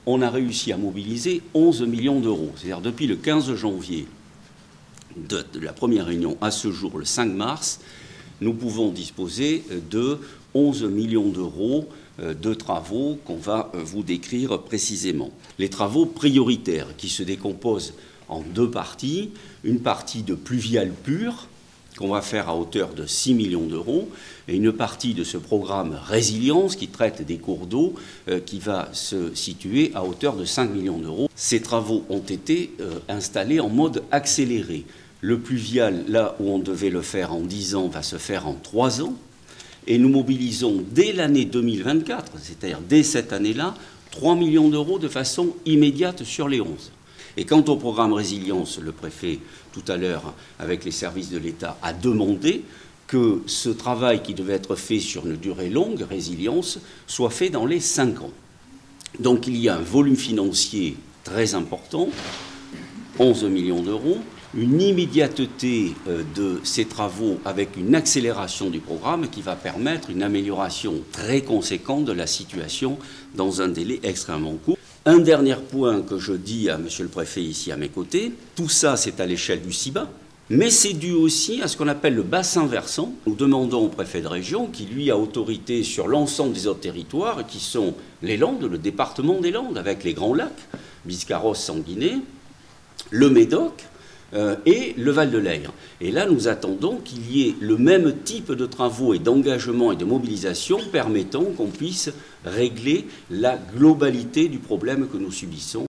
on a réussi à mobiliser 11 millions d'euros. C'est-à-dire depuis le 15 janvier de la première réunion à ce jour, le 5 mars, nous pouvons disposer de 11 millions d'euros de travaux qu'on va vous décrire précisément. Les travaux prioritaires qui se décomposent en deux parties. Une partie de pluvial pur qu'on va faire à hauteur de 6 millions d'euros et une partie de ce programme Résilience qui traite des cours d'eau qui va se situer à hauteur de 5 millions d'euros. Ces travaux ont été installés en mode accéléré. Le pluvial, là où on devait le faire en 10 ans, va se faire en 3 ans. Et nous mobilisons dès l'année 2024, c'est-à-dire dès cette année-là, 3 millions d'euros de façon immédiate sur les 11. Et quant au programme Résilience, le préfet, tout à l'heure, avec les services de l'État, a demandé que ce travail qui devait être fait sur une durée longue, Résilience, soit fait dans les 5 ans. Donc il y a un volume financier très important, 11 millions d'euros, une immédiateté de ces travaux avec une accélération du programme qui va permettre une amélioration très conséquente de la situation dans un délai extrêmement court. Un dernier point que je dis à M. le Préfet ici à mes côtés, tout ça c'est à l'échelle du CIBA, mais c'est dû aussi à ce qu'on appelle le bassin versant. Nous demandons au préfet de région, qui lui a autorité sur l'ensemble des autres territoires, qui sont les Landes, le département des Landes, avec les grands lacs, Biscarrosse, Sanguinet, le Médoc, et le Val de Leyre. Et là, nous attendons qu'il y ait le même type de travaux et d'engagement et de mobilisation permettant qu'on puisse régler la globalité du problème que nous subissons.